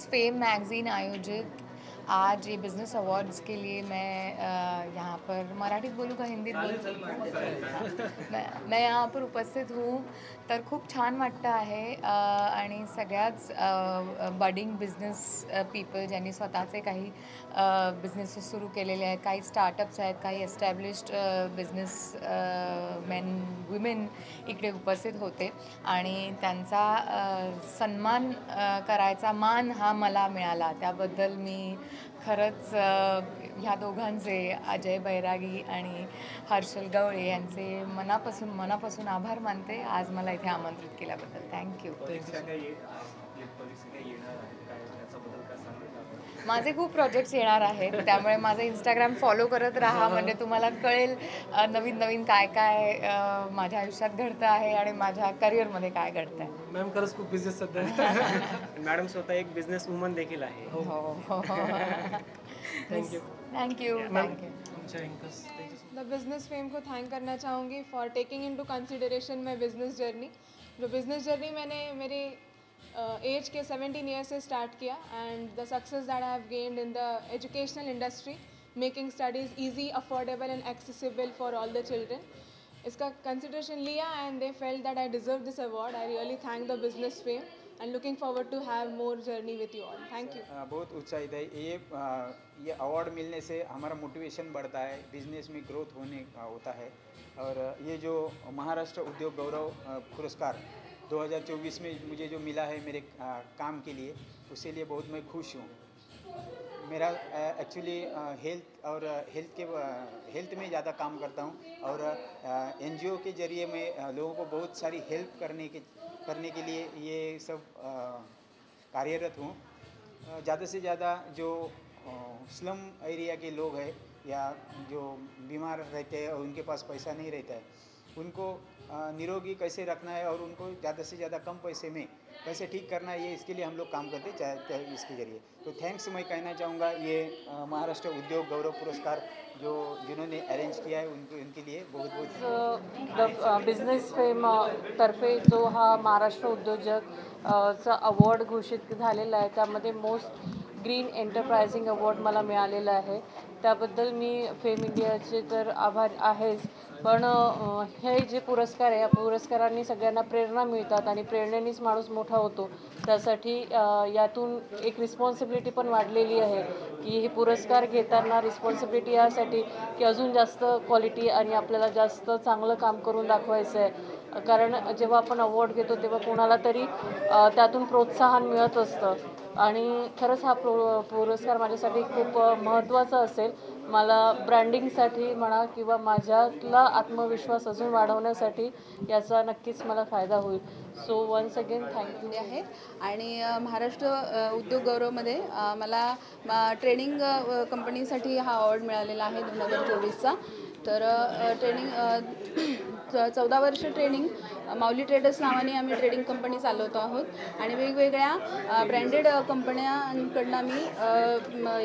Business fame magazine आयोजित आज ये बिज़नेस अवार्ड्स के लिए मैं यहाँ पर मराठीत बोलू का हिंदीत बोलू? मैं यहाँ पर उपस्थित हूँ. तर खूप छान वाटतं आहे आणि सगळ्याच बडिंग बिझनेस पीपल ज्यांनी स्वतःचे काही बिझनेसेस सुरू केलेले आहेत, काही स्टार्टअप्स आहेत, काही एस्टॅब्लिश्ड बिझनेस मेन वुमेन इकडे उपस्थित होते आणि त्यांचा सन्मान करायचा मान हा मला मिळाला. त्याबद्दल मी खरंच ह्या दोघांचे, अजय बैरागी आणि हर्षल गवळे यांचे मनापासून आभार मानते आज मला इथे आमंत्रित केल्याबद्दल. थँक्यू. माझे खूप प्रोजेक्ट्स येणार आहेत, त्यामुळे माझं इंस्टाग्राम फॉलो करत राहा, म्हणजे तुम्हाला कळेल नवीन नवीन काय काय माझ्या आयुष्यात घडतं आहे आणि माझ्या करिअरमध्ये काय घडतं आहे. मॅम खरंच खूप बिझनेस सध्या. मॅडम स्वतः एक बिझनेस वुमन देखील आहे. हो हो थँक्यू. Thank you thank you. तुमच्या एंकर्स द बिज़नेस फेम को थैंक करना चाहूँगी for taking into consideration my business journey. जो बिज़नेस जर्नी मैंने मेरे एज के 17 ईयर्स से स्टार्ट किया and the success that I have gained in the educational industry, making studies easy, affordable and accessible for all the children. इसका consideration लिया and they felt that I deserve this award. I really thank the business fame and looking forward to have more journey with you all. Thank you. बहुत उत्साहित है ये award मिलने से हमारा motivation बढ़ता है, बिजनेस में ग्रोथ होने होता है. और ये जो महाराष्ट्र उद्योग गौरव पुरस्कार 2024 में मुझे जो मिला है मेरे काम के लिए, उसके लिए बहुत मैं खुश हूँ. मेरा एक्चुअली हेल्थ में ज़्यादा काम करता हूँ और एनजीओ के ज़रिए मैं लोगों को बहुत सारी हेल्प करने के लिए ये सब कार्यरत हूँ. ज़्यादा से ज़्यादा जो स्लम एरिया के लोग हैं या जो बीमार रहते हैं और उनके पास पैसा नहीं रहता है, उनको निरोगी कैसे रखना है और उनको ज़्यादा से ज़्यादा कम पैसे में कैसे ठीक करना है, ये इसके लिए हम लोग काम करते चाहे इसके ज़रिए. तो थैंक्स मैं कहना चाहूँगा ये महाराष्ट्र उद्योग गौरव पुरस्कार जिन्होंने अरेंज किया है उनके लिए बहुत बहुत. द बिझनेस फेम तर्फे जो हा महाराष्ट्र उद्योजक चा अवॉर्ड घोषित झालेला आहे, त्यामध्ये मोस्ट ग्रीन एंटरप्रायझिंग अवॉर्ड मला मिळालेला आहे. त्याबद्दल मी फेम इंडियाचे तर आभार आहेच, पण हे जे पुरस्कार आहे, या पुरस्कारांनी सगळ्यांना प्रेरणा मिळतात आणि प्रेरणेनेच माणूस मोठा होतो. त्यासाठी यातून एक रिस्पॉन्सिबिलिटी पण वाढलेली आहे की हे पुरस्कार घेताना रिस्पॉन्सिबिलिटी यासाठी की अजून जास्त क्वालिटी आणि आपल्याला जास्त चांगलं काम करून दाखवायचं आहे. कारण जेव्हा आपण अवॉर्ड घेतो तेव्हा कोणाला तरी त्यातून प्रोत्साहन मिळत असतं आणि खरंच हा पुरस्कार माझ्यासाठी खूप महत्त्वाचा असेल. मला ब्रँडिंगसाठी म्हणा किंवा माझ्यातला आत्मविश्वास अजून वाढवण्यासाठी याचा नक्कीच मला फायदा होईल. So once again thank you. आहेत. आणि महाराष्ट्र उद्योग गौरवमध्ये मला ट्रेनिंग कंपनीसाठी हा अवॉर्ड मिळालेला आहे 2024चा. तर ट्रेनिंग 14 वर्ष ट्रेनिंग माऊली ट्रेडर्स नावाने आम्ही ट्रेडिंग कंपनी चालवतो आहोत आणि वेगवेगळ्या ब्रँडेड कंपन्यांकडून आम्ही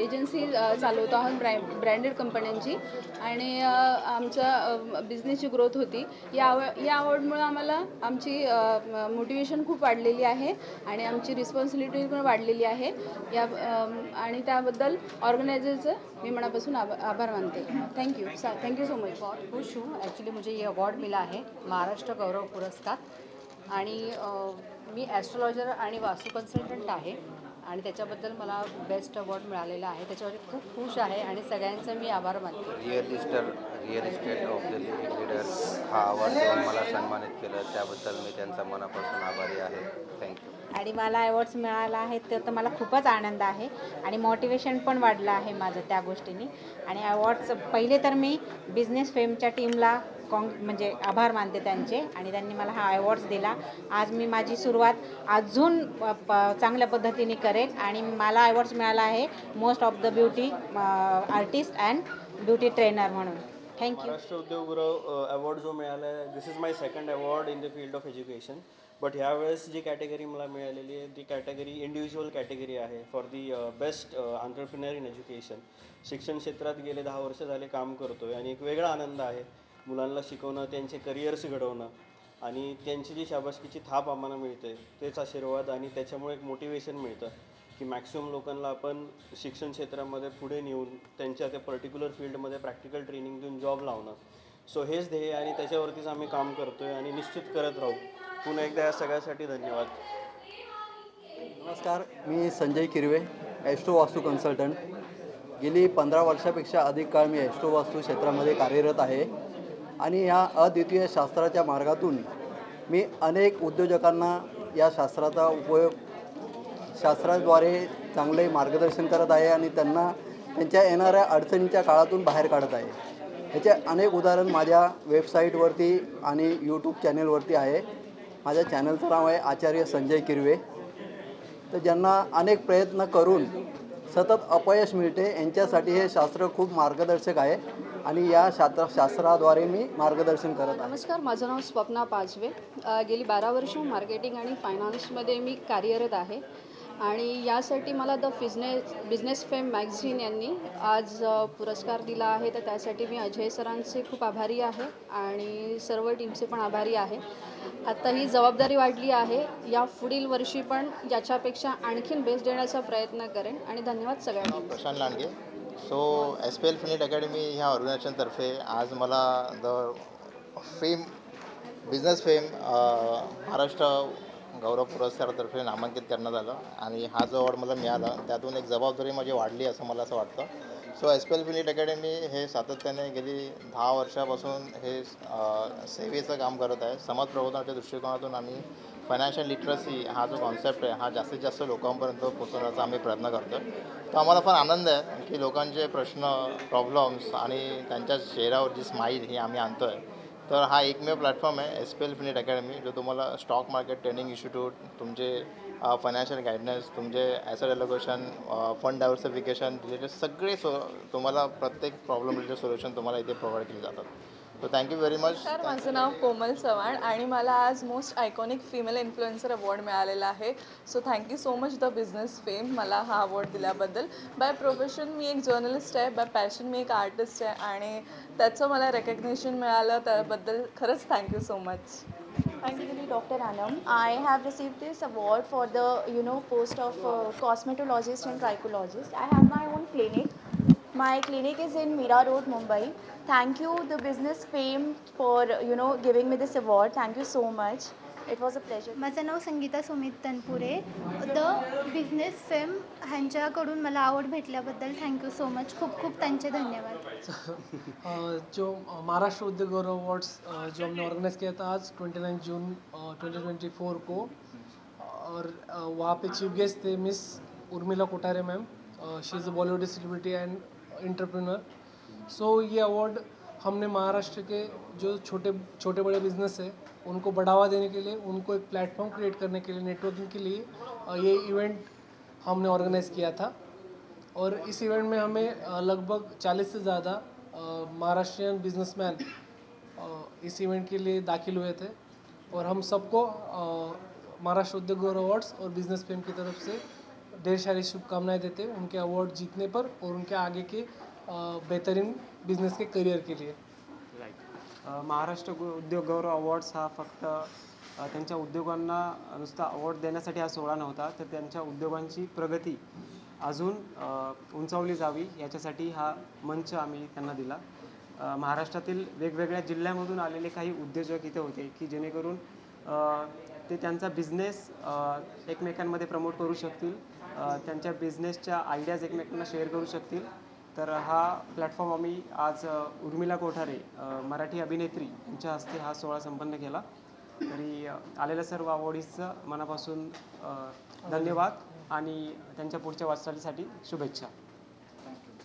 एजन्सी चालवतो आहोत ब्रँडेड कंपन्यांची. आणि आमच्या बिझनेसची ग्रोथ होती. या अवॉर्डमुळे आम्हाला आमची मोटिवेशन खूप वाढलेली आहे आणि आमची रिस्पॉन्सिबिलिटी पण वाढलेली आहे. आणि त्याबद्दल ऑर्गनायझरचं मी मनापासून आभार मानते. Thank you so much. बहुत खुश हूँ. एक्चुअली मुझे ये अवार्ड मिला है महाराष्ट्र गौरव पुरस्कार आणि मी ॲस्ट्रोलॉजर आणि वास्तू कन्सल्टंट आहे आणि त्याच्याबद्दल मला बेस्ट अवॉर्ड मिळालेला आहे. त्याच्यावर खूप खुश आहे आणि सगळ्यांचा मी आभार मानते. Real estate of the leader हा अवॉर्ड देऊन मला सन्मानित केलं, त्याबद्दल मी त्यांचा मनापासून आभारी आहे. थँक्यू. आणि मला अवॉर्ड्स मिळाला आहे तर मला खूपच आनंद आहे आणि मोटिवेशन पण वाढलं आहे माझं त्या गोष्टींनी. आणि अवॉर्ड्स पहिले तर मी बिझनेस फेमच्या टीमला म्हणजे आभार मानते त्यांचे आणि त्यांनी मला हा अवॉर्ड्स दिला. आज मी माझी सुरुवात अजून चांगल्या पद्धतीने करेल आणि मला अवॉर्ड्स मिळाला आहे most of the beauty artist and beauty trainer म्हणून. थँक्यू. महाराष्ट्र उद्योग गौरव अवॉर्ड जो मिळाला आहे, this is my second award in the field of education. But ह्यावेळेस जी कॅटेगरी मला मिळालेली आहे ती कॅटेगरी इंडिव्हिज्युअल कॅटेगरी आहे for the best entrepreneur in education. शिक्षण क्षेत्रात गेले 10 वर्ष झाले काम करतो आहे आणि एक वेगळा आनंद आहे मुलांना शिकवणं, त्यांचे करिअर्स घडवणं. आणि त्यांची जी शाबासकीची थाप आम्हाला मिळते तेच आशीर्वाद आणि त्याच्यामुळे एक मोटिवेशन मिळतं की मॅक्सिमम लोकांना आपण शिक्षण क्षेत्रामध्ये पुढे नेऊन त्यांच्या त्या पर्टिक्युलर फील्डमध्ये प्रॅक्टिकल ट्रेनिंग देऊन जॉब लावणं. सो हेच ध्येय आणि त्याच्यावरतीच आम्ही काम करतो आहे आणि निश्चित करत राहू. पुन्हा एकदा या सगळ्यासाठी धन्यवाद. नमस्कार, मी संजय किरवे, ॲस्ट्रो वास्तू कन्सल्टंट. गेली 15 वर्षापेक्षा अधिक काळ मी ॲस्ट्रो वास्तू क्षेत्रामध्ये कार्यरत आहे आणि ह्या अद्वितीय शास्त्राच्या मार्गातून मी अनेक उद्योजकांना या शास्त्राचा उपयोग शास्त्राद्वारे चांगले मार्गदर्शन करत आहे आणि त्यांना त्यांच्या येणाऱ्या अडचणीच्या काळातून बाहेर काढत आहे. ह्याचे अनेक उदाहरण माझ्या वेबसाईटवरती आणि यूट्यूब चॅनेलवरती आहे. माझ्या चॅनलचं नाव आहे आचार्य संजय किरवे. तर ज्यांना अनेक प्रयत्न करून सतत अपयश मिळते यांच्यासाठी हे शास्त्र खूप मार्गदर्शक आहे आणि या शास्त्राद्वारे मी मार्गदर्शन करत आहे. नमस्कार, माझं नाव स्वप्ना पाचवे. गेली 12 वर्ष मार्केटिंग आणि फायनान्समध्ये मी कार्यरत आहे आणि यासाठी मला द बिझनेस फेम मॅगझिन यांनी आज पुरस्कार दिला आहे. तर त्यासाठी मी अजय सरांचे खूप आभारी आहे आणि सर्व टीमचे पण आभारी आहे. आता ही जबाबदारी वाढली आहे. या पुढील वर्षी पण याच्यापेक्षा आणखीन बेस्ट देण्याचा प्रयत्न करेन आणि धन्यवाद सगळ्यांना. Prashant Landge. So SPL finite academy ह्या ऑर्गनायझेशनतर्फे आज मला द बिझनेस फेम महाराष्ट्र गौरव पुरस्कारातर्फे नामांकित करण्यात आलं आणि हा जो अवॉर्ड मला मिळाला त्यातून एक जबाबदारी माझी वाढली असं मला असं वाटतं. सो SPL फिनिट अकॅडमी हे सातत्याने गेली 10 वर्षापासून हे सेवेचं काम करत आहे. समाज प्रबोधनाच्या दृष्टिकोनातून आम्ही फायनान्शियल लिटरसी हा जो कॉन्सेप्ट आहे हा जास्तीत जास्त लोकांपर्यंत पोहोचवण्याचा आम्ही प्रयत्न करतो. तो आम्हाला पण आनंद आहे की लोकांचे प्रश्न, प्रॉब्लेम्स आणि त्यांच्या चेहऱ्यावर जी स्माईल ही आम्ही आणतो आहे. तर हा एकमेव प्लॅटफॉर्म आहे SPL फिनिट अकॅडमी जो तुम्हाला स्टॉक मार्केट ट्रेनिंग इन्स्टिट्यूट, तुमचे फायनान्शियल गायडन्स, तुमचे asset allocation, fund diversification related सगळे तुम्हाला प्रत्येक प्रॉब्लेम रिलेटेड सोल्युशन तुम्हाला इथे प्रोव्हाइड केले जातात. So thank you very much. Sir, माझं नाव कोमल चव्हाण आणि मला आज most iconic female influencer award मिळालेला आहे. So thank you so much the business fame मला हा अवॉर्ड दिल्याबद्दल. बाय प्रोफेशन मी एक जर्नलिस्ट आहे, बाय पॅशन मी एक आर्टिस्ट आहे आणि त्याचं मला रेकग्नेशन मिळालं त्याबद्दल खरंच thank you so much. Basically, Dr. Anam, I have received this award for the post of cosmetologist and trichologist. I have my own clinic. My clinic is in Mira Road, Mumbai. Thank you, the business fame, for giving me this award. Thank you so much. It was a pleasure. माझं नाव Sangeeta Sumit Tanpure. The business fame ह्यांच्याकडून मला आवड भेटल्याबद्दल thank you so much. खूप खूप त्यांचे धन्यवाद. जो महाराष्ट्र उद्योग गौरव अवार्ड्स जो हमने ऑर्गेनाइज़ किया था आज 29 जून 2024 को, और वहाँ पे चीफ गेस्ट थे miss Urmila Kothare ma'am. She is a Bollywood celebrity end entrepreneur. So ये अवार्ड हमने महाराष्ट्र के जो छोटे बड़े बिजनेस है उनको बढ़ावा देने के लिए, उनको एक प्लेटफॉर्म क्रिएट करने के लिए, नेटवर्किंग के लिए ये इवेंट हमने ऑर्गेनाइज़ किया था. और इस इवेंट में हमें लगभग 40 से ज़्यादा महाराष्ट्रियन बिजनेसमैन इस इवेंट के लिए दाखिल हुए थे और हम सबको महाराष्ट्र उद्योग गौरव अवार्ड्स और बिजनेस फेम की तरफ से ढेर सारी शुभकामनाएं देते हैं उनके अवार्ड जीतने पर और उनके आगे के बेहतरीन बिजनेस के करियर के लिए. महाराष्ट्र उद्योग गौरव अवॉर्ड्स हा फक्त त्यांच्या उद्योगांना नुसता अवॉर्ड देण्यासाठी हा सोहळा नव्हता, तर त्यांच्या उद्योगांची प्रगती अजून उंचावली जावी याच्यासाठी हा मंच आम्ही त्यांना दिला. महाराष्ट्रातील वेगवेगळ्या जिल्ह्यामधून आलेले काही उद्योजक इथे होते की जेणेकरून ते त्यांचा बिझनेस एकमेकांमध्ये प्रमोट करू शकतील, त्यांच्या बिझनेसच्या आयडियाज एकमेकांना शेअर करू शकतील. तर हा प्लॅटफॉर्म आम्ही आज उर्मिला कोठारे मराठी अभिनेत्री यांच्या हस्ते हा सोहळा संपन्न केला. तरी आलेल्या सर्व अवॉर्डीजचं मनापासून धन्यवाद आणि त्यांच्या पुढच्या वाटचालीसाठी शुभेच्छा.